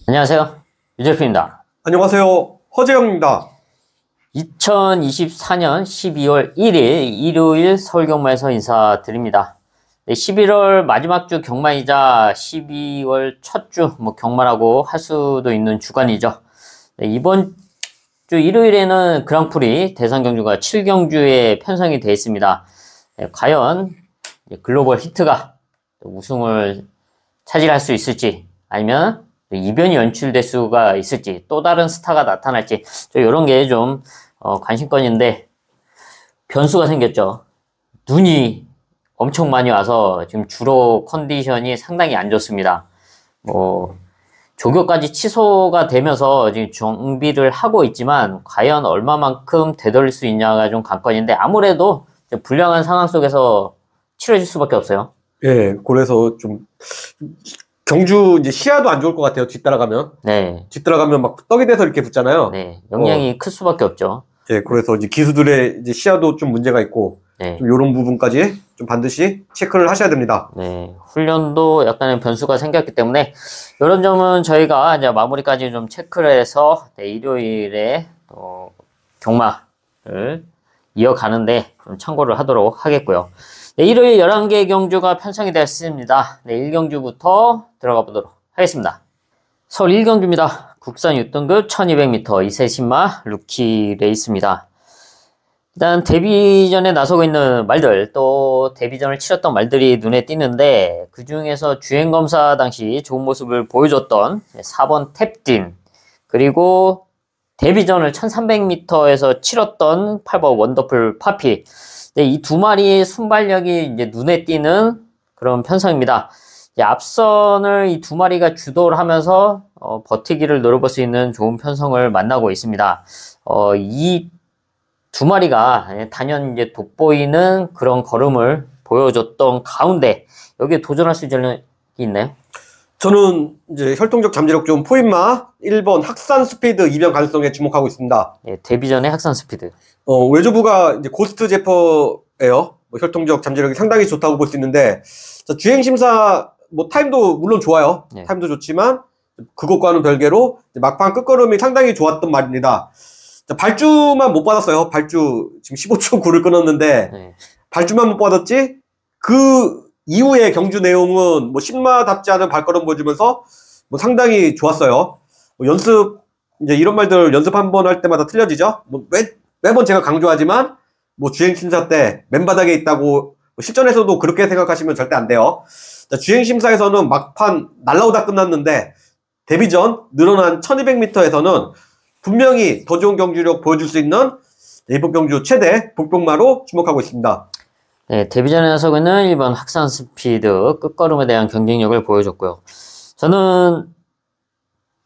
안녕하세요. 유재표입니다. 안녕하세요. 허재영입니다. 2024년 12월 1일 일요일 서울경마에서 인사드립니다. 11월 마지막 주 경마이자 12월 첫 주 경마라고 할 수도 있는 주간이죠. 이번 주 일요일에는 그랑프리 대상경주가 7경주에 편성이 되어 있습니다. 과연 글로벌 히트가 우승을 차지할 수 있을지, 아니면 이변이 연출될 수가 있을지, 또 다른 스타가 나타날지, 이런 게 좀 관심권인데, 변수가 생겼죠. 눈이 엄청 많이 와서 지금 주로 컨디션이 상당히 안 좋습니다. 조교까지 취소가 되면서 지금 정비를 하고 있지만 과연 얼마만큼 되돌릴 수 있냐가 좀 관건인데, 아무래도 불량한 상황 속에서 치러질 수밖에 없어요. 예, 그래서 좀 경주 이제 시야도 안 좋을 것 같아요. 뒤따라가면. 네. 뒤따라가면 막 떡이 돼서 이렇게 붙잖아요. 네. 영향이 클 수밖에 없죠. 예, 그래서 이제 기수들의 이제 시야도 좀 문제가 있고, 네. 좀 요런 부분까지 좀 반드시 체크를 하셔야 됩니다. 네. 훈련도 약간의 변수가 생겼기 때문에, 이런 점은 저희가 이제 마무리까지 좀 체크를 해서, 일요일에 경마를 이어가는데 좀 참고를 하도록 하겠고요. 일요일 11개 경주가 편성이 되었습니다. 1경주부터 들어가 보도록 하겠습니다. 서울 1경주입니다. 국산 6등급 1200m 이세신마 루키 레이스입니다. 일단 데뷔전에 나서고 있는 말들, 또 데뷔전을 치렀던 말들이 눈에 띄는데, 그 중에서 주행검사 당시 좋은 모습을 보여줬던 4번 탭딘, 그리고 데뷔전을 1300m에서 치렀던 8번 원더풀 파피, 이 두 마리의 순발력이 이제 눈에 띄는 그런 편성입니다. 앞선을 이 두 마리가 주도를 하면서 버티기를 노려볼 수 있는 좋은 편성을 만나고 있습니다. 이 두 마리가 단연 이제 돋보이는 그런 걸음을 보여줬던 가운데 여기에 도전할 수 있는 게 있나요? 저는 이제 혈통적 잠재력 좋은 포인마 1번 학산 스피드 이변 가능성에 주목하고 있습니다. 네, 데뷔전의 학산 스피드. 외조부가 이제 고스트 제퍼예요. 혈통적 잠재력이 상당히 좋다고 볼 수 있는데, 자, 주행심사 타임도 물론 좋아요. 네. 타임도 좋지만 그것과는 별개로 막판 끝걸음이 상당히 좋았던 말입니다. 자, 발주만 못 받았어요. 발주 지금 15초 9를 끊었는데, 네. 발주만 못 받았지 그 이후의 경주 내용은 신마답지 않은 발걸음 보여주면서 상당히 좋았어요. 연습 이제 이런 말들 연습 한번 할 때마다 틀려지죠. 매번 제가 강조하지만 주행 심사 때 맨바닥에 있다고 실전에서도 그렇게 생각하시면 절대 안 돼요. 자, 주행 심사에서는 막판 날라오다 끝났는데, 데뷔전 늘어난 1200m에서는 분명히 더 좋은 경주력 보여줄 수 있는 이번 경주 최대 복병마로 주목하고 있습니다. 네, 데뷔전에 나서고 있는 1번 학산 스피드 끝걸음에 대한 경쟁력을 보여줬고요. 저는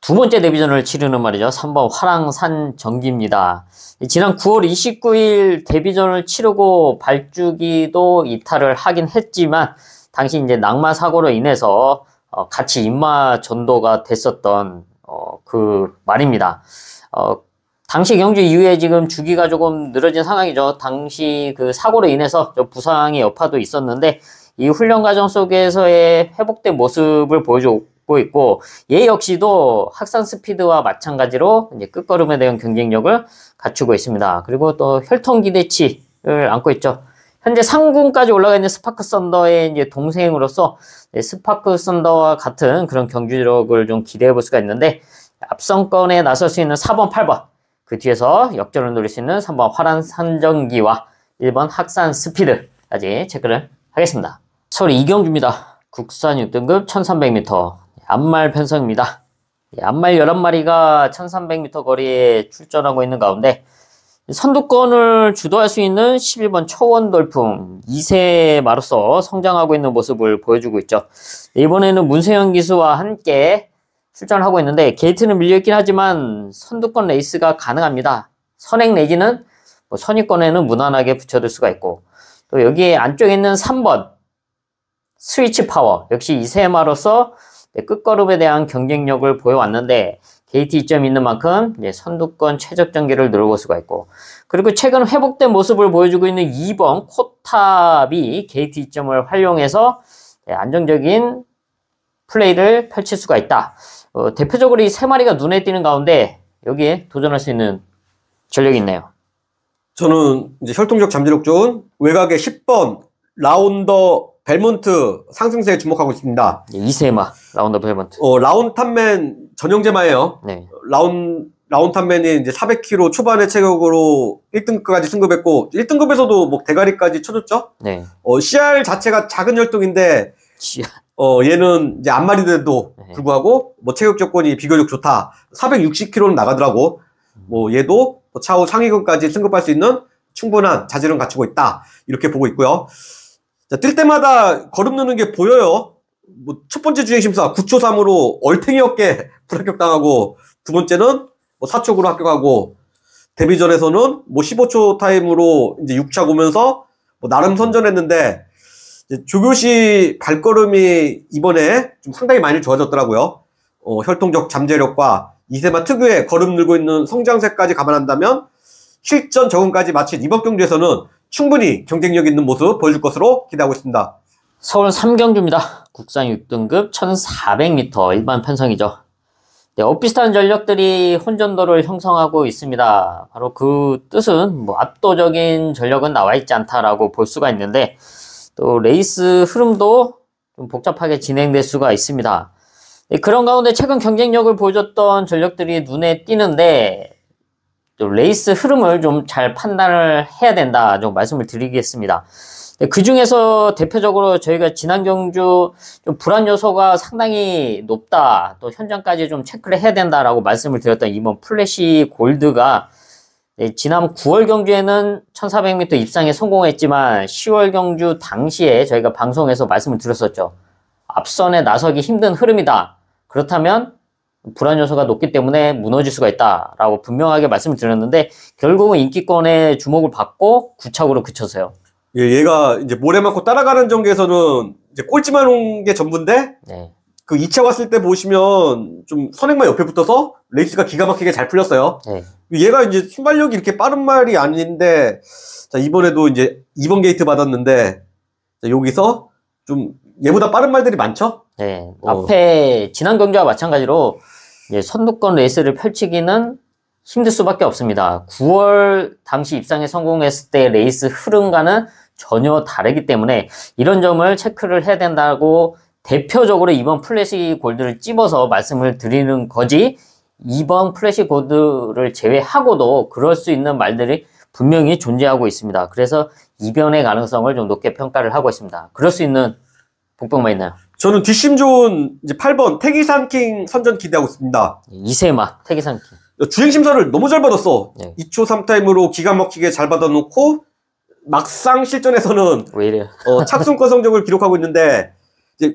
두 번째 데뷔전을 치르는 말이죠. 3번 화랑산 정기입니다. 지난 9월 29일 데뷔전을 치르고 발주기도 이탈을 하긴 했지만, 당시 이제 낙마 사고로 인해서 같이 인마 전도가 됐었던 그 말입니다. 당시 경주 이후에 지금 주기가 조금 늘어진 상황이죠. 당시 그 사고로 인해서 부상의 여파도 있었는데, 이 훈련 과정 속에서의 회복된 모습을 보여주고 있고, 얘 역시도 학산 스피드와 마찬가지로 이제 끝걸음에 대한 경쟁력을 갖추고 있습니다. 그리고 또 혈통 기대치를 안고 있죠. 현재 상군까지 올라가 있는 스파크 썬더의 이제 동생으로서 스파크 썬더와 같은 그런 경주력을 좀 기대해 볼 수가 있는데, 앞선권에 나설 수 있는 4번, 8번, 그 뒤에서 역전을 노릴 수 있는 3번 화랑산정기와 1번 학산 스피드까지 체크를 하겠습니다. 서울 2경주입니다. 국산 6등급 1300m 앞말 편성입니다. 앞말 11마리가 1300m 거리에 출전하고 있는 가운데, 선두권을 주도할 수 있는 11번 초원돌풍 2세마로서 성장하고 있는 모습을 보여주고 있죠. 이번에는 문세영 기수와 함께 출전하고 있는데, 게이트는 밀려있긴 하지만 선두권 레이스가 가능합니다. 선행 내지는 선위권에는 무난하게 붙여둘 수가 있고, 또 여기에 안쪽에 있는 3번 스위치 파워 역시 2세마로서 끝걸음에 대한 경쟁력을 보여왔는데, 게이트 이점이 있는 만큼 선두권 최적 전개를 누려볼 수가 있고, 그리고 최근 회복된 모습을 보여주고 있는 2번 코탑이 게이트 이점을 활용해서 안정적인 플레이를 펼칠 수가 있다. 대표적으로 이 세 마리가 눈에 띄는 가운데 여기에 도전할 수 있는 전력이 있네요. 저는 이제 혈통적 잠재력 좋은 외곽의 10번 라운더 벨몬트 상승세에 주목하고 있습니다. 이세마 라운더 벨몬트. 라운탄맨 전형제마예요. 네. 라운탄맨이 이제 400kg 초반의 체격으로 1등급까지 승급했고 1등급에서도 뭐 대가리까지 쳐줬죠. 네. CR 자체가 작은 혈통인데 얘는 이제 앞마리인데도 불구하고 뭐 체격 조건이 비교적 좋다. 460kg는 나가더라고. 뭐 얘도 차후 상위군까지 승급할 수 있는 충분한 자질은 갖추고 있다. 이렇게 보고 있고요. 자, 뛸 때마다 걸음 느는 게 보여요. 뭐 첫 번째 주행심사 9초 3으로 얼탱이 없게 불합격당하고 두 번째는 뭐 4촉으로 합격하고 데뷔전에서는 뭐 15초 타임으로 이제 6차 오면서 뭐 나름 선전했는데 이제 조교시 발걸음이 이번에 좀 상당히 많이 좋아졌더라고요. 혈통적 잠재력과 이세마 특유의 걸음 늘고 있는 성장세까지 감안한다면 실전 적응까지 마친 이번 경주에서는 충분히 경쟁력 있는 모습 보여줄 것으로 기대하고 있습니다. 서울 3경주입니다. 국산 6등급 1400m 일반 편성이죠. 네, 엇비슷한 전력들이 혼전도를 형성하고 있습니다. 바로 그 뜻은 뭐 압도적인 전력은 나와 있지 않다라고 볼 수가 있는데 또 레이스 흐름도 좀 복잡하게 진행될 수가 있습니다. 네, 그런 가운데 최근 경쟁력을 보여줬던 전력들이 눈에 띄는데 또 레이스 흐름을 좀 잘 판단을 해야 된다 좀 말씀을 드리겠습니다. 네, 그 중에서 대표적으로 저희가 지난 경주 좀 불안 요소가 상당히 높다, 또 현장까지 좀 체크를 해야 된다라고 말씀을 드렸던 이번 플래시 골드가 네, 지난 9월 경주에는 1400m 입상에 성공했지만 10월 경주 당시에 저희가 방송에서 말씀을 드렸었죠. 앞선에 나서기 힘든 흐름이다. 그렇다면 불안 요소가 높기 때문에 무너질 수가 있다라고 분명하게 말씀을 드렸는데 결국은 인기권에 주목을 받고 9착으로 그쳤어요. 예, 얘가 이제 모래 맞고 따라가는 전개에서는 이제 꼴찌만 온 게 전부인데 네. 그 2차 왔을 때 보시면 좀 선행만 옆에 붙어서 레이스가 기가 막히게 잘 풀렸어요. 네. 얘가 이제 순발력이 이렇게 빠른 말이 아닌데 자, 이번에도 이제 2번 게이트 받았는데 자, 여기서 좀 얘보다 빠른 말들이 많죠? 네. 앞에 지난 경주와 마찬가지로 이제 선두권 레이스를 펼치기는 힘들 수밖에 없습니다. 9월 당시 입상에 성공했을 때 레이스 흐름과는 전혀 다르기 때문에 이런 점을 체크를 해야 된다고 대표적으로 이번 플래시 골드를 찝어서 말씀을 드리는 거지, 이번 플래시 골드를 제외하고도 그럴 수 있는 말들이 분명히 존재하고 있습니다. 그래서 이변의 가능성을 좀 높게 평가를 하고 있습니다. 그럴 수 있는 복병만 있나요? 저는 뒷심 좋은 이제 8번 태기산킹 선전 기대하고 있습니다. 이세마 태기산킹. 주행심사를 너무 잘 받았어. 네. 2초 3타임으로 기가 막히게 잘 받아놓고 막상 실전에서는 왜 이래요? 착순권 성적을 기록하고 있는데 이제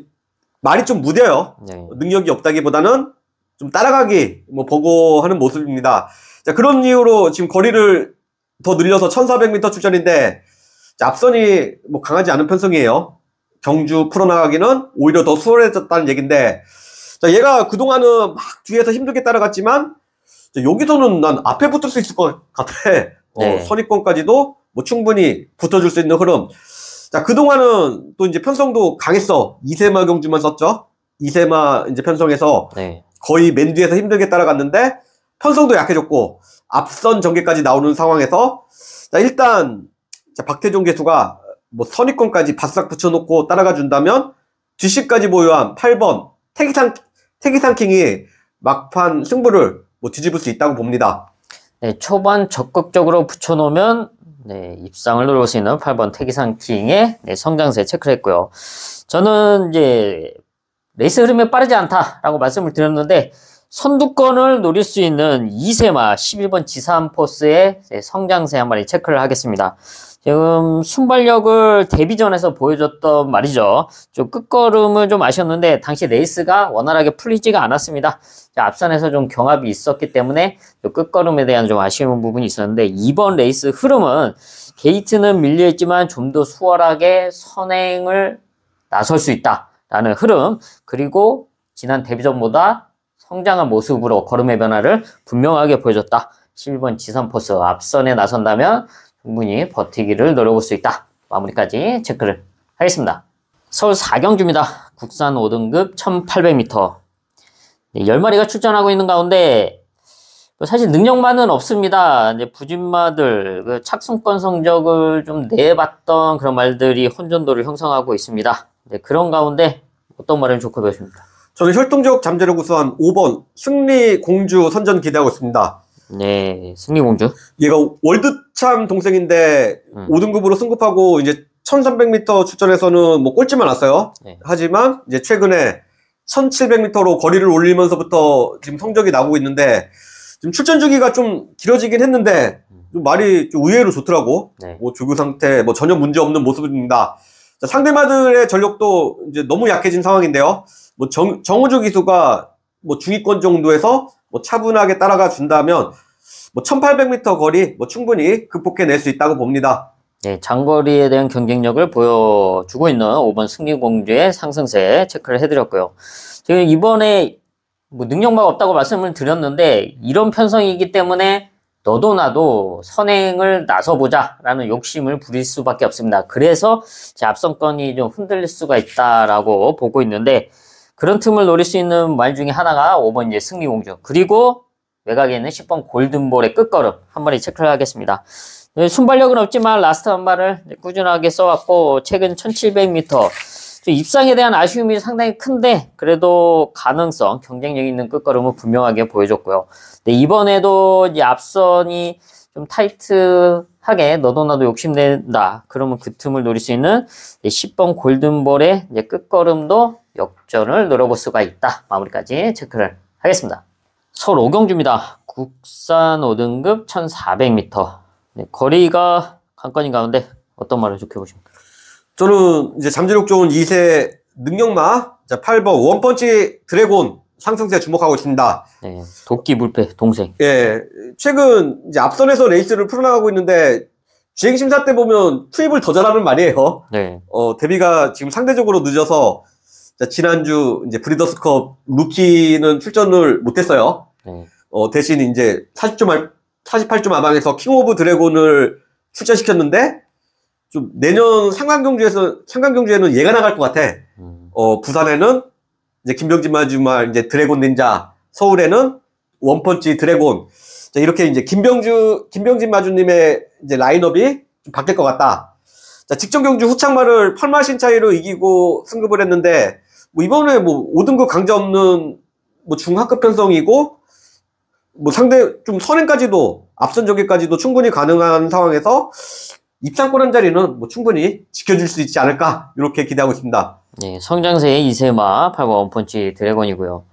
말이 좀 무뎌요. 네. 능력이 없다기보다는 좀 따라가기 뭐 보고하는 모습입니다. 자, 그런 이유로 지금 거리를 더 늘려서 1400m 출전인데 앞선이 뭐 강하지 않은 편성이에요. 경주 풀어나가기는 오히려 더 수월해졌다는 얘기인데 자, 얘가 그동안은 막 뒤에서 힘들게 따라갔지만 여기서는 난 앞에 붙을 수 있을 것 같아. 네. 선입권까지도 뭐 충분히 붙어줄 수 있는 흐름. 자, 그동안은 또 이제 편성도 강했어. 이세마 경주만 썼죠. 이세마 이제 편성에서 네. 거의 맨 뒤에서 힘들게 따라갔는데 편성도 약해졌고 앞선 전개까지 나오는 상황에서 자, 일단 자, 박태종 개수가 뭐 선입권까지 바싹 붙여놓고 따라가 준다면 뒷심까지 보유한 8번 태기산킹이 막판 승부를 뭐 뒤집을 수 있다고 봅니다. 네, 초반 적극적으로 붙여놓으면 네, 입상을 노릴 수 있는 8번 태기산킹의 네, 성장세 체크를 했고요. 저는 이제 레이스 흐름이 빠르지 않다라고 말씀을 드렸는데 선두권을 노릴 수 있는 이세마 11번 지산포스의 성장세 한 마리 체크를 하겠습니다. 지금 순발력을 데뷔전에서 보여줬던 말이죠. 좀 끝걸음을 좀 아쉬웠는데 당시 레이스가 원활하게 풀리지가 않았습니다. 앞선에서 좀 경합이 있었기 때문에 끝걸음에 대한 좀 아쉬운 부분이 있었는데 이번 레이스 흐름은 게이트는 밀려있지만 좀 더 수월하게 선행을 나설 수 있다라는 흐름, 그리고 지난 데뷔전보다 성장한 모습으로 걸음의 변화를 분명하게 보여줬다. 11번 지산포스 앞선에 나선다면 충분히 버티기를 노려볼 수 있다. 마무리까지 체크를 하겠습니다. 서울 4경주입니다. 국산 5등급 1800m. 네, 10마리가 출전하고 있는 가운데 뭐 사실 능력만은 없습니다. 이제 부진마들 그 착순권 성적을 좀 내봤던 그런 말들이 혼전도를 형성하고 있습니다. 네, 그런 가운데 어떤 말을 좋게 보십니까? 저는 혈통적 잠재력 우수한 5번 승리공주 선전 기대하고 있습니다. 네, 승리공주. 얘가 월드참 동생인데 5등급으로 승급하고 이제 1300m 출전에서는 뭐 꼴찌만 왔어요. 네. 하지만 이제 최근에 1700m로 거리를 올리면서부터 지금 성적이 나오고 있는데 지금 출전 주기가 좀 길어지긴 했는데 좀 말이 좀 의외로 좋더라고. 네. 뭐 조교 상태 뭐 전혀 문제 없는 모습입니다. 자, 상대마들의 전력도 이제 너무 약해진 상황인데요. 뭐 정우주 기수가 뭐 중위권 정도에서 뭐 차분하게 따라가 준다면 뭐 1800m 거리 뭐 충분히 극복해낼 수 있다고 봅니다. 네, 장거리에 대한 경쟁력을 보여주고 있는 5번 승리공주의 상승세 체크를 해드렸고요. 지금 이번에 뭐 능력만 없다고 말씀을 드렸는데 이런 편성이기 때문에 너도 나도 선행을 나서보자 라는 욕심을 부릴 수밖에 없습니다. 그래서 제 앞선권이 좀 흔들릴 수가 있다라고 보고 있는데 그런 틈을 노릴 수 있는 말 중에 하나가 5번 이제 승리공주, 그리고 외곽에 있는 10번 골든볼의 끝걸음 한 마리 체크를 하겠습니다. 순발력은 없지만 라스트 한 발을 꾸준하게 써왔고 최근 1700m 입상에 대한 아쉬움이 상당히 큰데 그래도 가능성, 경쟁력 있는 끝걸음을 분명하게 보여줬고요. 네, 이번에도 이제 앞선이 좀 타이트하게 너도 나도 욕심낸다 그러면 그 틈을 노릴 수 있는 10번 골든볼의 이제 끝걸음도 역전을 노려볼 수가 있다. 마무리까지 체크를 하겠습니다. 서울 오경주입니다. 국산 5등급 1400m. 네, 거리가 관건인 가운데 어떤 말을 좋게 보십니까? 저는 이제 잠재력 좋은 2세 능력마, 자, 8번 원펀치 드래곤 상승세에 주목하고 있습니다. 네, 도끼 불패 동생. 예, 최근 이제 앞선에서 레이스를 풀어나가고 있는데 주행심사 때 보면 투입을 더 잘하는 말이에요. 네. 데뷔가 지금 상대적으로 늦어서 자, 지난주 이제 브리더스컵 루키는 출전을 못했어요. 네. 대신 이제 48점 아방에서 킹 오브 드래곤을 출전시켰는데 좀 내년 상강경주에는 얘가 나갈 것 같아. 부산에는 이제 김병진 마주말 이제 드래곤 닌자, 서울에는 원펀치 드래곤. 자, 이렇게 이제 김병진 마주님의 이제 라인업이 좀 바뀔 것 같다. 자, 직전 경주 후창마를 8마신 차이로 이기고 승급을 했는데, 뭐 이번에 뭐 5등급 강자 없는 뭐 중하급 편성이고, 뭐 상대 좀 선행까지도, 앞선 저기까지도 충분히 가능한 상황에서 입상권 한 자리는 뭐 충분히 지켜줄 수 있지 않을까, 이렇게 기대하고 있습니다. 네, 성장세의 이세마 8번 원펀치 드래곤이고요.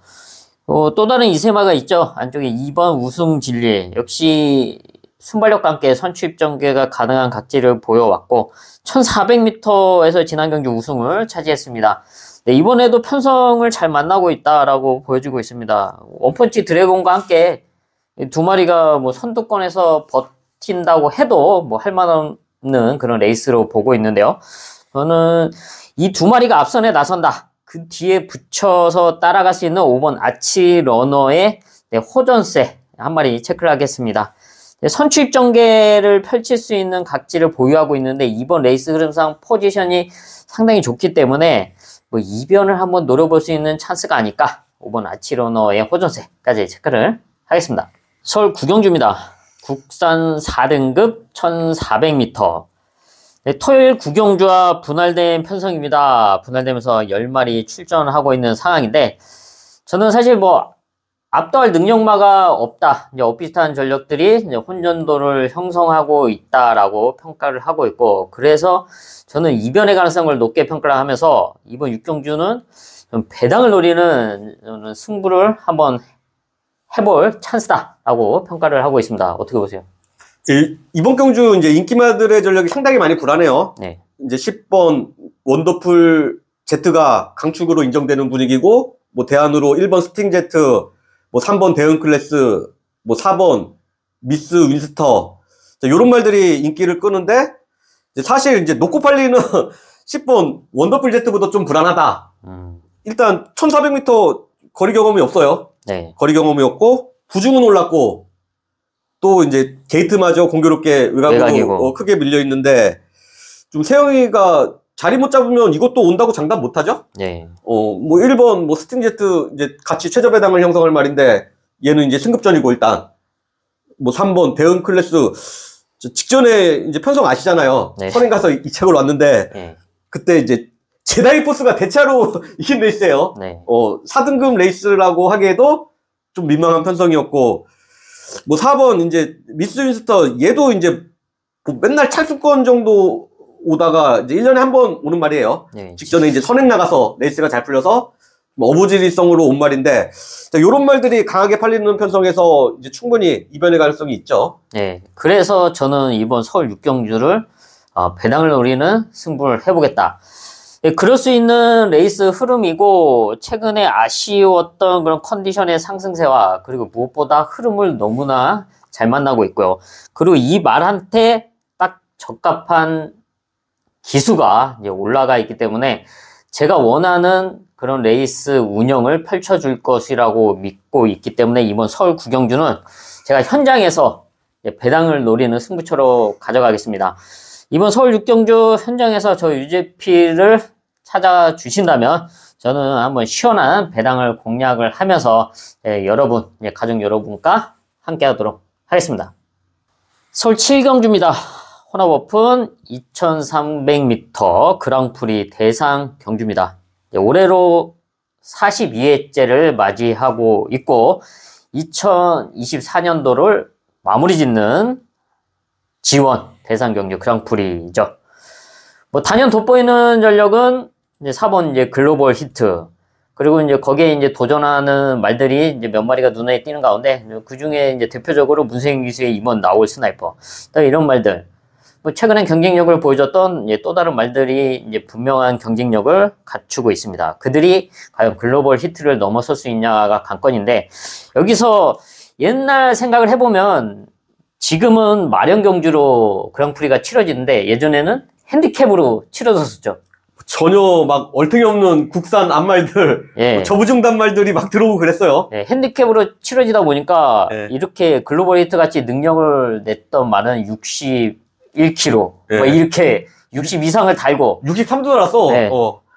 또 다른 이세마가 있죠. 안쪽에 2번 우승 진리. 역시 순발력과 함께 선취입 전개가 가능한 각지를 보여왔고 1400m에서 지난 경기 우승을 차지했습니다. 네, 이번에도 편성을 잘 만나고 있다라고 보여주고 있습니다. 원펀치 드래곤과 함께 두 마리가 뭐 선두권에서 버틴다고 해도 뭐 할만한 그런 레이스로 보고 있는데요. 저는 이 두 마리가 앞선에 나선다. 그 뒤에 붙여서 따라갈 수 있는 5번 아치 러너의 호전세 한 마리 체크를 하겠습니다. 선취입 전개를 펼칠 수 있는 각지를 보유하고 있는데 이번 레이스 흐름상 포지션이 상당히 좋기 때문에 뭐 이변을 한번 노려볼 수 있는 찬스가 아닐까. 5번 아치 러너의 호전세까지 체크를 하겠습니다. 서울 구경주입니다. 국산 4등급 1400m. 네, 토요일 구경주와 분할된 편성입니다. 분할되면서 10마리 출전하고 있는 상황인데 저는 사실 뭐 압도할 능력마가 없다. 이제 비슷한 전력들이 이제 혼전도를 형성하고 있다라고 평가를 하고 있고 그래서 저는 이변의 가능성을 높게 평가를 하면서 이번 육경주는 좀 배당을 노리는 승부를 한번 해볼 찬스다라고 평가를 하고 있습니다. 어떻게 보세요? 이번 경주 이제 인기마들의 전력이 상당히 많이 불안해요. 네. 이제 10번 원더풀 Z가 강축으로 인정되는 분위기고, 뭐 대안으로 1번 스팅 Z, 뭐 3번 대응 클래스, 뭐 4번 미스 윈스터. 자, 요런 말들이 인기를 끄는데, 이제 사실 이제 놓고 팔리는 10번 원더풀 Z보다 좀 불안하다. 일단 1400m 거리 경험이 없어요. 네. 거리 경험이 없고, 부중은 올랐고, 또 이제 게이트마저 공교롭게 외곽으로 크게 밀려 있는데 좀 세영이가 자리 못 잡으면 이것도 온다고 장담 못 하죠? 네. 뭐 1번 뭐 스팅제트 이제 같이 최저 배당을 형성할 말인데 얘는 이제 승급전이고 일단 뭐 3번 대응 클래스 직전에 이제 편성 아시잖아요. 네. 선행 가서 이 책을 왔는데 네. 그때 이제 제다이 포스가 대차로 이긴 레이스예요. 네. 4등급 레이스라고 하기에도 좀 민망한 편성이었고 뭐 4번 이제 미스 윈스터 얘도 이제 뭐 맨날 찰수권 정도 오다가 이제 1년에 한 번 오는 말이에요. 네. 직전에 이제 선행 나가서 레이스가 잘 풀려서 뭐 어부지리성으로 온 말인데 요런 말들이 강하게 팔리는 편성에서 이제 충분히 이변의 가능성이 있죠. 네. 그래서 저는 이번 서울 6경주를 배당을 노리는 승부를 해보겠다. 네, 그럴 수 있는 레이스 흐름이고 최근에 아쉬웠던 그런 컨디션의 상승세와 그리고 무엇보다 흐름을 너무나 잘 만나고 있고요. 그리고 이 말한테 딱 적합한 기수가 이제 올라가 있기 때문에 제가 원하는 그런 레이스 운영을 펼쳐줄 것이라고 믿고 있기 때문에 이번 서울 9경주는 제가 현장에서 배당을 노리는 승부처로 가져가겠습니다. 이번 서울 6경주 현장에서 저 유재필을 찾아주신다면 저는 한번 시원한 배당을 공략을 하면서 여러분, 가족 여러분과 함께 하도록 하겠습니다. 서울 7경주입니다. 혼합오픈 2300m 그랑프리 대상 경주입니다. 올해로 42회째를 맞이하고 있고 2024년도를 마무리 짓는 G1 대상 경주 그랑프리죠. 뭐 단연 돋보이는 전력은 이제 4번 이제 글로벌 히트 그리고 이제 거기에 이제 도전하는 말들이 이제 몇 마리가 눈에 띄는 가운데 그 중에 이제 대표적으로 문세영 기수의 임원 나올 스나이퍼 이런 말들. 뭐 최근에 경쟁력을 보여줬던 또 다른 말들이 이제 분명한 경쟁력을 갖추고 있습니다. 그들이 과연 글로벌 히트를 넘어설 수 있냐가 관건인데 여기서 옛날 생각을 해보면 지금은 마련 경주로 그랑프리가 치러지는데 예전에는 핸디캡으로 치러졌었죠. 전혀 막 얼탱이 없는 국산 암말들, 예. 저부중 단말들이 막 들어오고 그랬어요. 예, 핸디캡으로 치러지다 보니까 예. 이렇게 글로벌 히트 같이 능력을 냈던 말은 61kg 예. 뭐 이렇게 60 이상을 달고 63도 날았어. 네.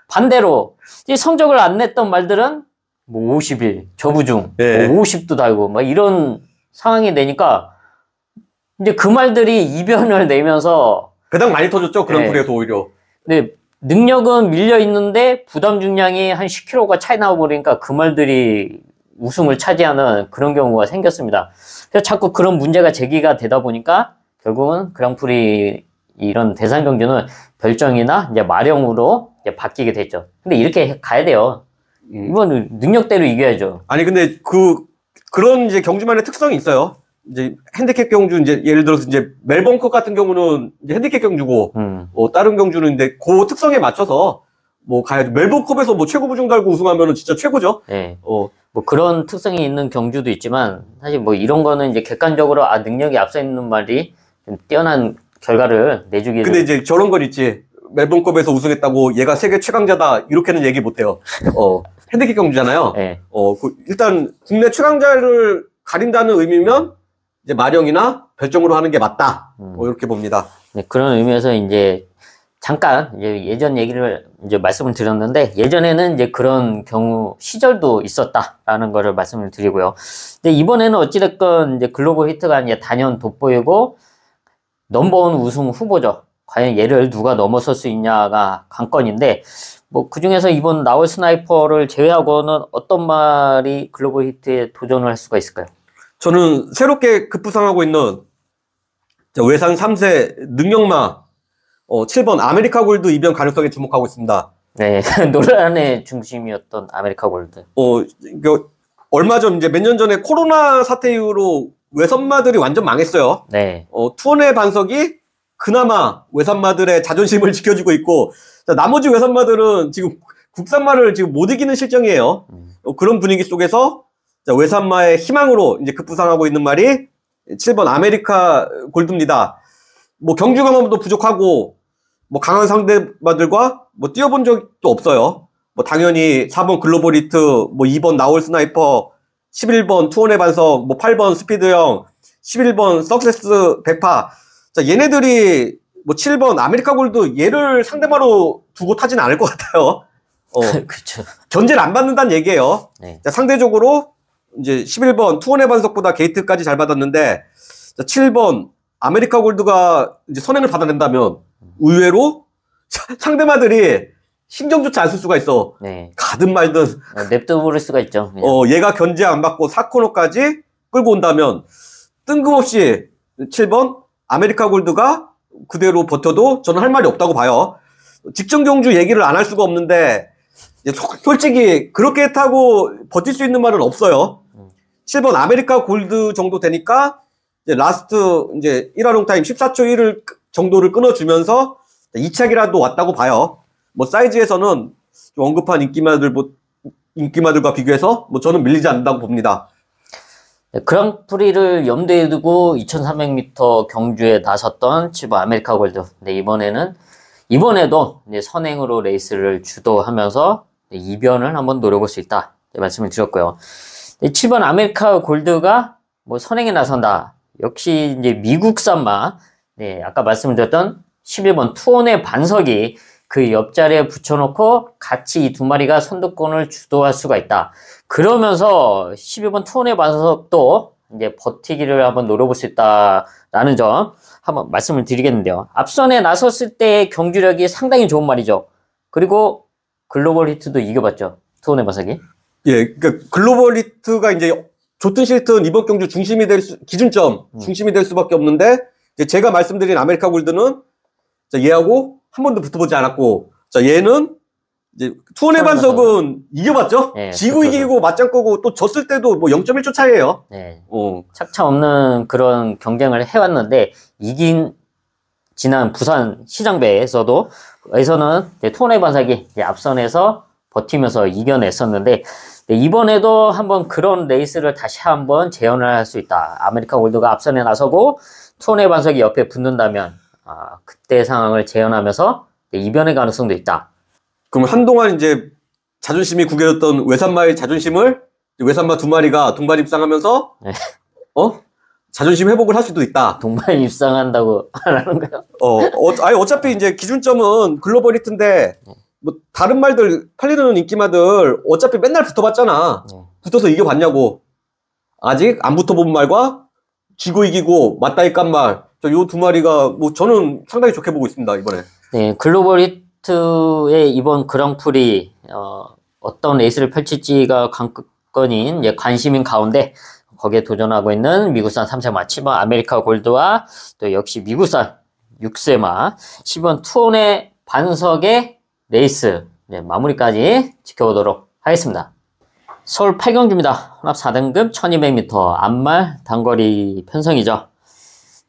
반대로 이 성적을 안 냈던 말들은 뭐 51 저부중 예. 뭐 50도 달고 막 이런 상황이 되니까 이제 그 말들이 이변을 내면서 배당 많이 터졌죠. 그랑프리에서 오히려. 근데 능력은 밀려 있는데 부담 중량이 한 10kg가 차이 나고 버리니까 그 말들이 우승을 차지하는 그런 경우가 생겼습니다. 그래서 자꾸 그런 문제가 제기가 되다 보니까 결국은 그랑프리 이런 대상 경주는 별정이나 이제 마령으로 이제 바뀌게 됐죠. 근데 이렇게 가야 돼요. 이건 능력대로 이겨야죠. 아니 근데 그런 이제 경주만의 특성이 있어요. 이제 핸디캡 경주 이제 예를 들어서 이제 멜번컵 같은 경우는 이제 핸디캡 경주고 다른 경주는 이제 그 특성에 맞춰서 뭐 가야죠. 멜번컵에서 뭐 최고 부중 달고 우승하면은 진짜 최고죠. 네. 뭐 그런 특성이 있는 경주도 있지만 사실 뭐 이런 거는 이제 객관적으로 능력이 앞서 있는 말이 좀 뛰어난 결과를 내주기. 근데 이제 저런 건 있지. 멜번컵에서 우승했다고 얘가 세계 최강자다 이렇게는 얘기 못해요. 핸디캡 경주잖아요. 네. 일단 국내 최강자를 가린다는 의미면 이제 마령이나 별정으로 하는 게 맞다. 이렇게 봅니다. 네, 그런 의미에서 이제 잠깐 이제 예전 얘기를 이제 말씀을 드렸는데 예전에는 이제 그런 경우 시절도 있었다라는 거를 말씀을 드리고요. 근데 이번에는 어찌됐건 이제 글로벌 히트가 이제 단연 돋보이고 넘버원 우승 후보죠. 과연 얘를 누가 넘어설 수 있냐가 관건인데 뭐 그중에서 이번 나올 스나이퍼를 제외하고는 어떤 말이 글로벌 히트에 도전을 할 수가 있을까요? 저는 새롭게 급부상하고 있는 외산 3세 능력마 7번 아메리카 골드 이변 가능성에 주목하고 있습니다. 네, 논란의 중심이었던 아메리카 골드. 얼마 전 이제 몇 년 전에 코로나 사태 이후로 외선마들이 완전 망했어요. 네. 투혼의 반석이 그나마 외선마들의 자존심을 지켜주고 있고 나머지 외선마들은 지금 국산마를 지금 못 이기는 실정이에요. 그런 분위기 속에서 외산마의 희망으로 이제 급부상하고 있는 말이 7번 아메리카 골드입니다. 뭐 경주 경험도 부족하고 뭐 강한 상대마들과 뭐 뛰어본 적도 없어요. 뭐 당연히 4번 글로벌 히트, 뭐 2번 나올 스나이퍼, 11번 투혼의 반석, 뭐 8번 스피드형, 11번 석세스 백파. 자, 얘네들이 뭐 7번 아메리카 골드 얘를 상대마로 두고 타지는 않을 것 같아요. 그렇죠. 견제를 안 받는다는 얘기예요. 네. 자, 상대적으로 이제 11번 투혼의 반석보다 게이트까지 잘 받았는데, 자, 7번 아메리카 골드가 이제 선행을 받아낸다면 의외로 상대마들이 신경조차 안 쓸 수가 있어. 네. 가든 말든 냅둬 버릴 수가 있죠. 그냥. 얘가 견제 안 받고 4코너까지 끌고 온다면 뜬금없이 7번 아메리카 골드가 그대로 버텨도 저는 할 말이 없다고 봐요. 직전 경주 얘기를 안 할 수가 없는데 솔직히 그렇게 타고 버틸 수 있는 말은 없어요. 7번 아메리카 골드 정도 되니까 이제 라스트 이제 1화롱 타임 14초 1을 정도를 끊어주면서 2착이라도 왔다고 봐요. 뭐 사이즈에서는 좀 언급한 인기마들과 비교해서 뭐 저는 밀리지 않는다고 봅니다. 네, 그랑프리를 염두에 두고 2300m 경주에 나섰던 7번 아메리카 골드. 네, 이번에도 이제 선행으로 레이스를 주도하면서 이변을 한번 노려볼 수 있다. 네, 말씀을 드렸고요. 네, 7번 아메리카 골드가 뭐 선행에 나선다. 역시 이제 미국산마. 네, 아까 말씀을 드렸던 11번 투혼의 반석이 그 옆자리에 붙여놓고 같이 이 두 마리가 선두권을 주도할 수가 있다. 그러면서 12번 투혼의 반석도 이제 버티기를 한번 노려볼 수 있다라는 점 한번 말씀을 드리겠는데요. 앞선에 나섰을 때의 경주력이 상당히 좋은 말이죠. 그리고 글로벌 히트도 이겨봤죠. 투혼의 반석이. 예, 그러니까 글로벌 히트가 이제 좋든 싫든 이번 경주 중심이 기준점 중심이 될 수밖에 없는데 이제 제가 말씀드린 아메리카 골드는 얘하고 한 번도 붙어보지 않았고, 자, 얘는 이제 투혼의 반석은 이겨봤죠? 네, 지고 그렇죠. 이기고 맞짱 끄고 또 졌을 때도 뭐 0.1초 차이예요. 네. 착차 없는 그런 경쟁을 해왔는데 지난 부산 시장배에서는 투혼의 반석이 이제 앞선에서 버티면서 이겨냈었는데 이번에도 한번 그런 레이스를 다시 한번 재현을 할 수 있다. 아메리카 골드가 앞선에 나서고 투혼의 반석이 옆에 붙는다면 그때 상황을 재현하면서 이변의 가능성도 있다. 그럼 한동안 이제 자존심이 구겨졌던 외산마의 자존심을 외산마 두 마리가 동반 입상하면서 네. 자존심 회복을 할 수도 있다. 동반 입상한다고 하는 거요? 아니 어차피 이제 기준점은 글로벌 히트인데 뭐 다른 말들 팔리는 인기마들 어차피 맨날 붙어봤잖아. 붙어서 이겨봤냐고. 아직 안 붙어본 말과 지고 이기고 맞다이 깐 말. 요 두 마리가 뭐 저는 상당히 좋게 보고 있습니다 이번에. 네, 글로벌 히트의 이번 그랑프리 어떤 레이스를 펼칠지가 관건인 관심인 가운데 거기에 도전하고 있는 미국산 3세마 7번 아메리카 골드와 또 역시 미국산 6세마 10번 투혼의 반석의 레이스 마무리까지 지켜보도록 하겠습니다. 서울 8경주입니다. 혼합 4등급 1200m 앞말 단거리 편성이죠.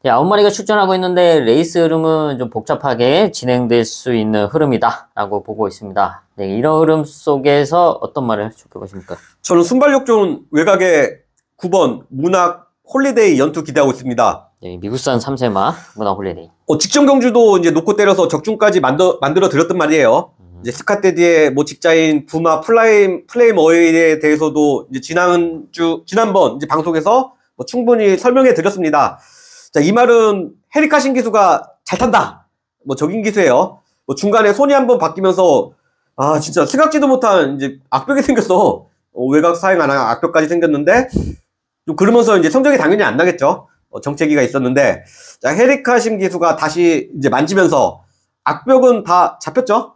9마리가 출전하고 있는데 레이스 흐름은 좀 복잡하게 진행될 수 있는 흐름이다 라고 보고 있습니다. 네, 이런 흐름 속에서 어떤 말을 좋게 보십니까? 저는 순발력 좋은 외곽의 9번 문학 홀리데이 연투 기대하고 있습니다. 네, 미국산 3세마 문학 홀리데이. 직전 경주도 이제 놓고 때려서 적중까지 만들어 드렸단 말이에요. 이제 스카테디의 뭐 직자인 부마 플레임 어웨이에 대해서도 이제 지난번 이제 방송에서 뭐 충분히 설명해 드렸습니다. 자, 이 말은 헤리카 신기수가 잘 탄다. 뭐 적인 기수예요. 뭐 중간에 손이 한번 바뀌면서 진짜 생각지도 못한 이제 악벽이 생겼어. 외곽 사행 안 하고 악벽까지 생겼는데 좀 그러면서 이제 성적이 당연히 안 나겠죠. 정체기가 있었는데 자, 헤리카 신기수가 다시 이제 만지면서 악벽은 다 잡혔죠.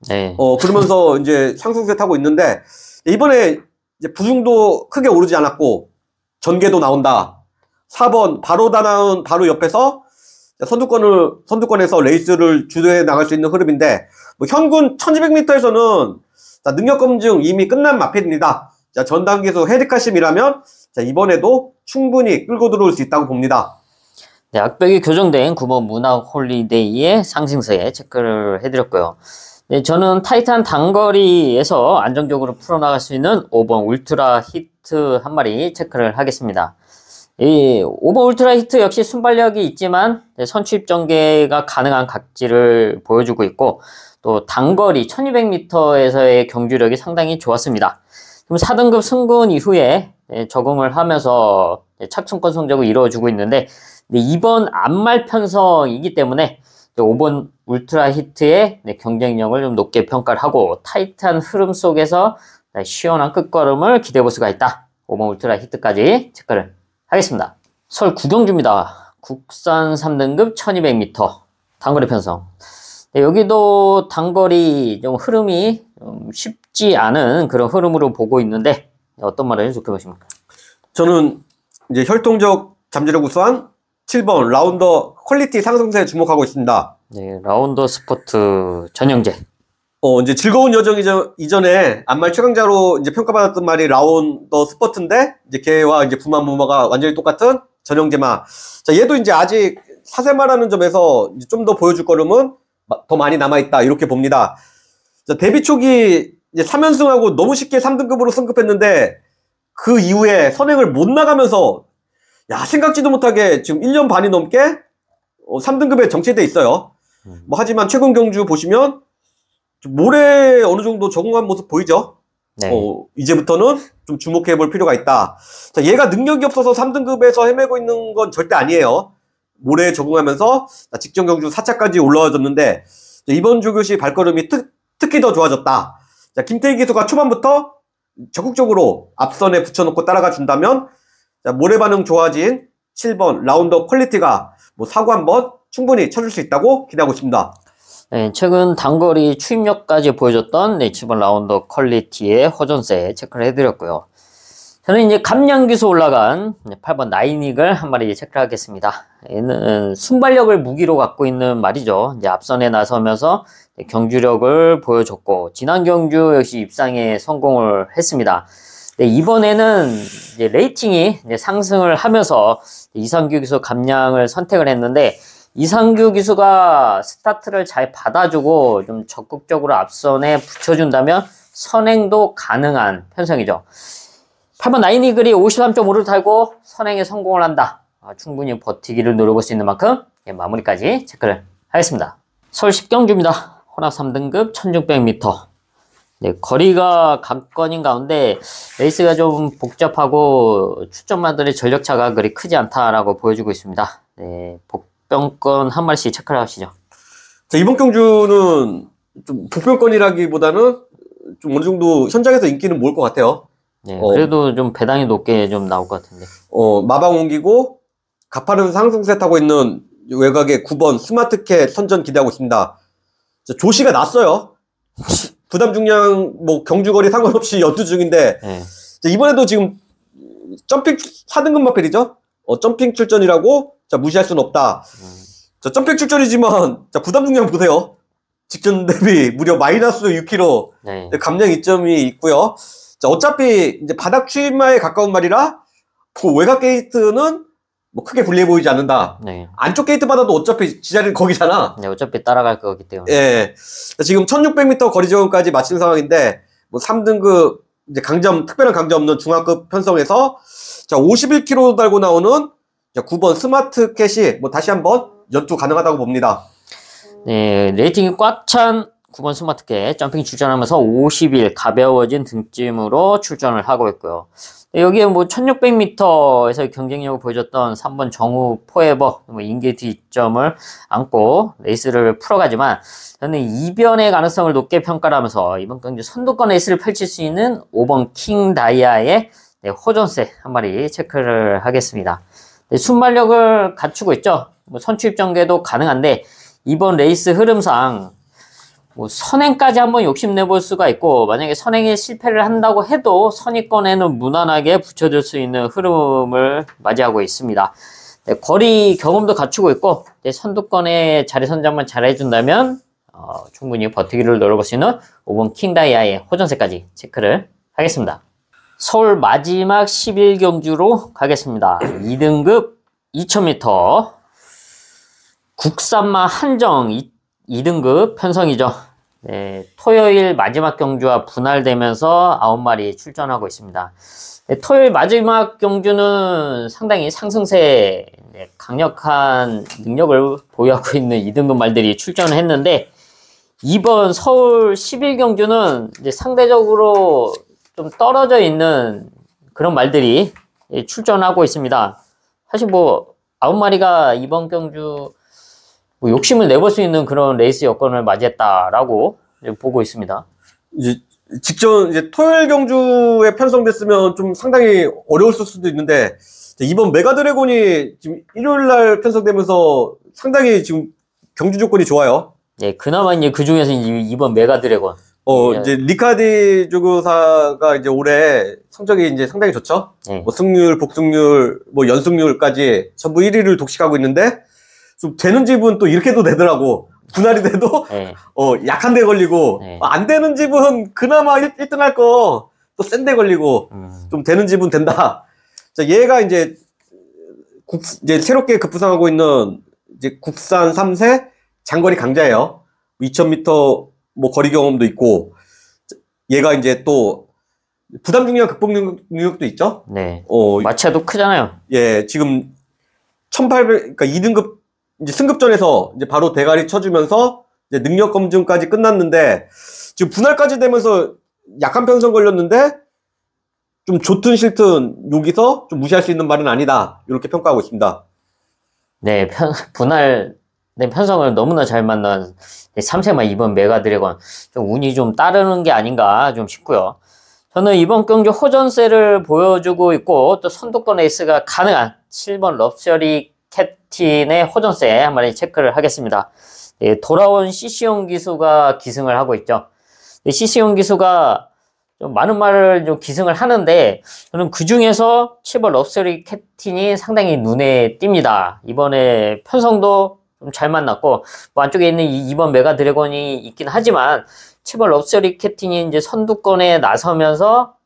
네. 그러면서 이제 상승세 타고 있는데 이번에 이제 부중도 크게 오르지 않았고 전개도 나온다. 4번 바로 다나온 바로 옆에서 선두권에서 레이스를 주도해 나갈 수 있는 흐름인데 뭐 현군 1200m에서는 능력 검증 이미 끝난 마필입니다. 자, 전단기수 헤리카심이라면 이번에도 충분히 끌고 들어올 수 있다고 봅니다. 네, 악벽이 교정된 9번 문학 홀리데이의 상승세에 체크를 해드렸고요. 네, 저는 타이탄 단거리에서 안정적으로 풀어나갈 수 있는 5번 울트라 히트 한 마리 체크를 하겠습니다. 이 5번 울트라 히트 역시 순발력이 있지만 선취입 전개가 가능한 각지를 보여주고 있고 또 단거리 1200m에서의 경주력이 상당히 좋았습니다. 그럼 4등급 승군 이후에 적응을 하면서 착순권 성적을 이루어주고 있는데 이번 앞말 편성이기 때문에 5번 울트라 히트의 경쟁력을 좀 높게 평가를 하고 타이트한 흐름 속에서 시원한 끝걸음을 기대해 볼 수가 있다. 5번 울트라 히트까지 체크를 하겠습니다. 서울 구경주입니다. 국산 3등급 1200m 단거리 편성. 여기도 단거리 좀 흐름이 좀 쉽지 않은 그런 흐름으로 보고 있는데 어떤 말을 좋게 보십니까? 저는 이제 혈통적 잠재력 우수한 7번 라운더 퀄리티 상승세에 주목하고 있습니다. 네, 라운더 스포트 전형제. 이제 즐거운 여정 이전에 안말 최강자로 이제 평가받았던 말이 라운더 스포트인데, 이제 걔와 이제 부마무마가 완전히 똑같은 전형제마. 자, 얘도 이제 아직 사세마라는 점에서 좀 더 보여줄 걸음은 더 많이 남아있다. 이렇게 봅니다. 자, 데뷔 초기 이제 3연승하고 너무 쉽게 3등급으로 승급했는데, 그 이후에 선행을 못 나가면서, 생각지도 못하게 지금 1년 반이 넘게 3등급에 정체돼 있어요. 하지만 최근 경주 보시면, 모레 어느 정도 적응한 모습 보이죠? 네. 이제부터는 좀 주목해 볼 필요가 있다. 자, 얘가 능력이 없어서 3등급에서 헤매고 있는 건 절대 아니에요. 모레 적응하면서 직전 경주 4차까지 올라와줬는데, 이번 조교시 발걸음이 특히 더 좋아졌다. 자, 김태희 기수가 초반부터 적극적으로 앞선에 붙여놓고 따라가 준다면, 자, 모래 반응 좋아진 7번 라운더 퀄리티가 사고 한번 충분히 쳐줄 수 있다고 기대하고 있습니다. 네, 최근 단거리 추임력까지 보여줬던 7번 라운더 퀄리티의 호전세 체크를 해드렸고요. 저는 이제 감량기수 올라간 8번 나이닉을 한 마리 체크를 하겠습니다. 얘는 순발력을 무기로 갖고 있는 말이죠. 이제 앞선에 나서면서 경주력을 보여줬고, 지난 경주 역시 입상에 성공을 했습니다. 네, 이번에는 이제 레이팅이 이제 상승을 하면서 이상규 기수 감량을 선택을 했는데, 이상규 기수가 스타트를 잘 받아주고 좀 적극적으로 앞선에 붙여준다면 선행도 가능한 편성이죠. 8번 나이니글이 53.5를 달고 선행에 성공을 한다. 충분히 버티기를 노려볼 수 있는 만큼 마무리까지 체크를 하겠습니다. 서울 10경주입니다. 혼합 3등급 1600m. 네, 거리가 각건인 가운데 레이스가 좀 복잡하고 출전마들의 전력차가 그리 크지 않다라고 보여주고 있습니다. 네, 복병권 한 마리씩 체크를 하시죠. 자, 이번 경주는 좀 복병권이라기보다는 좀 어느 정도 현장에서 인기는 모을 것 같아요. 네, 그래도 좀 배당이 높게 좀 나올 것 같은데. 마방 옮기고 가파른 상승세 타고 있는 외곽의 9번 스마트캣 선전 기대하고 있습니다. 자, 조시가 났어요. 부담 중량 경주거리 상관없이 연투 중인데, 네. 자, 이번에도 지금 점핑 4등급 마펠이죠. 점핑 출전이라고 자, 무시할 수는 없다. 자, 점핑 출전이지만 자, 부담 중량 보세요. 직전 대비 무려 마이너스 6kg. 네. 감량 이점이 있고요. 자, 어차피 이제 바닥 추임마에 가까운 말이라 외곽 게이트는 크게 불리해 보이지 않는다. 네. 안쪽 게이트 받아도 어차피 지자리는 거기잖아. 네, 어차피 따라갈 거기 때문에. 예. 자, 지금 1600m 거리 적응까지 마친 상황인데 3등급 이제 특별한 강점 없는 중하급 편성에서 자, 51km 달고 나오는 자, 9번 스마트캣이 다시 한번 연투 가능하다고 봅니다. 네, 레이팅이 꽉 찬 9번 스마트캣 점핑 출전하면서 50일 가벼워진 등짐으로 출전을 하고 있고요. 여기에 1600m에서 경쟁력을 보여줬던 3번 정우 포에버 인게이트 2점을 안고 레이스를 풀어가지만 저는 이변의 가능성을 높게 평가를 하면서 이번 경주 선두권 레이스를 펼칠 수 있는 5번 킹 다이아의 호전세 한 마리 체크를 하겠습니다. 순발력을 갖추고 있죠. 선취입 전개도 가능한데 이번 레이스 흐름상 선행까지 한번 욕심내볼 수가 있고, 만약에 선행에 실패를 한다고 해도 선의권에는 무난하게 붙여줄 수 있는 흐름을 맞이하고 있습니다. 네, 거리 경험도 갖추고 있고, 선두권에 자리 선점만 잘 해준다면 충분히 버티기를 노려볼 수 있는 5번 킹다이아의 호전세까지 체크를 하겠습니다. 서울 마지막 11경주로 가겠습니다. 2등급 2000m 국산마 한정 2등급 편성이죠. 네, 토요일 마지막 경주와 분할되면서 9마리 출전하고 있습니다. 네, 토요일 마지막 경주는 상당히 상승세 강력한 능력을 보유하고 있는 2등급 말들이 출전을 했는데 이번 서울 11경주는 이제 상대적으로 좀 떨어져 있는 그런 말들이 출전하고 있습니다. 사실 9마리가 이번 경주 뭐 욕심을 내볼 수 있는 그런 레이스 여건을 맞이했다라고 보고 있습니다. 이제 직전 이제 토요일 경주에 편성됐으면 좀 상당히 어려웠을 수도 있는데 이번 메가드래곤이 지금 일요일 날 편성되면서 상당히 지금 경주 조건이 좋아요. 네, 그나마 이제 그 중에서 이번 메가드래곤. 이제 리카디 조교사가 이제 올해 성적이 이제 상당히 좋죠. 네. 뭐 승률, 복승률, 뭐 연승률까지 전부 1위를 독식하고 있는데 좀 되는 집은 또 이렇게도 되더라고. 분할이 돼도 네. 약한 데 걸리고 네. 안 되는 집은 그나마 1등 할 거 또 센 데 걸리고 좀 되는 집은 된다. 자, 얘가 이제 이제 새롭게 급부상하고 있는 이제 국산 3세 장거리 강자예요. 2000m 뭐 거리 경험도 있고 얘가 이제 또 부담 중량 극복 능력도 있죠. 네. 마체도 크잖아요. 예, 지금 1800 그러니까 2등급 이제 승급전에서 이제 바로 대가리 쳐주면서 이제 능력 검증까지 끝났는데 지금 분할까지 되면서 약한 편성 걸렸는데 좀 좋든 싫든 여기서 좀 무시할 수 있는 말은 아니다. 이렇게 평가하고 있습니다. 네, 분할 편성을 너무나 잘 만난 3세만 이번 메가드래곤 좀 운이 좀 따르는 게 아닌가 좀 싶고요. 저는 이번 경주 호전세를 보여주고 있고 또 선두권 에이스가 가능한 7번 럭셔리 캡틴의 호전세 한 마리 체크를 하겠습니다. 네, 돌아온 CC용 기수가 기승을 하고 있죠. CC용 기수가 좀 많은 말을 좀 기승을 하는데 저는 그 중에서 7번 럭셔리 캡틴이 상당히 눈에 띕니다. 이번에 편성도 좀 잘 만났고 뭐 안쪽에 있는 2번 메가 드래곤이 있긴 하지만 7번 럭셔리 캡틴이 이제 선두권에 나서면서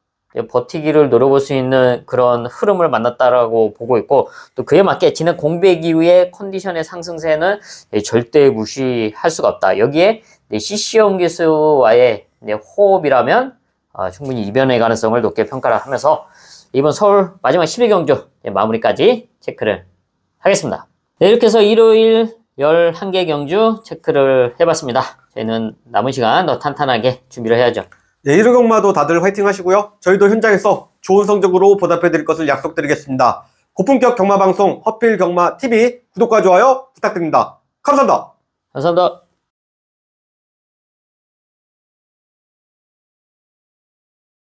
버티기를 노려볼 수 있는 그런 흐름을 만났다라고 보고 있고 또 그에 맞게 지난 공백 이후의 컨디션의 상승세는 절대 무시할 수가 없다. 여기에 CC용 기수와의 호흡이라면 충분히 이변의 가능성을 높게 평가를 하면서 이번 서울 마지막 10일 경주 마무리까지 체크를 하겠습니다. 네, 이렇게 해서 일요일 11개 경주 체크를 해봤습니다. 저희는 남은 시간 더 탄탄하게 준비를 해야죠. 네, 1호 경마도 다들 화이팅 하시고요. 저희도 현장에서 좋은 성적으로 보답해 드릴 것을 약속드리겠습니다. 고품격 경마방송 허필 경마 TV 구독과 좋아요 부탁드립니다. 감사합니다. 감사합니다.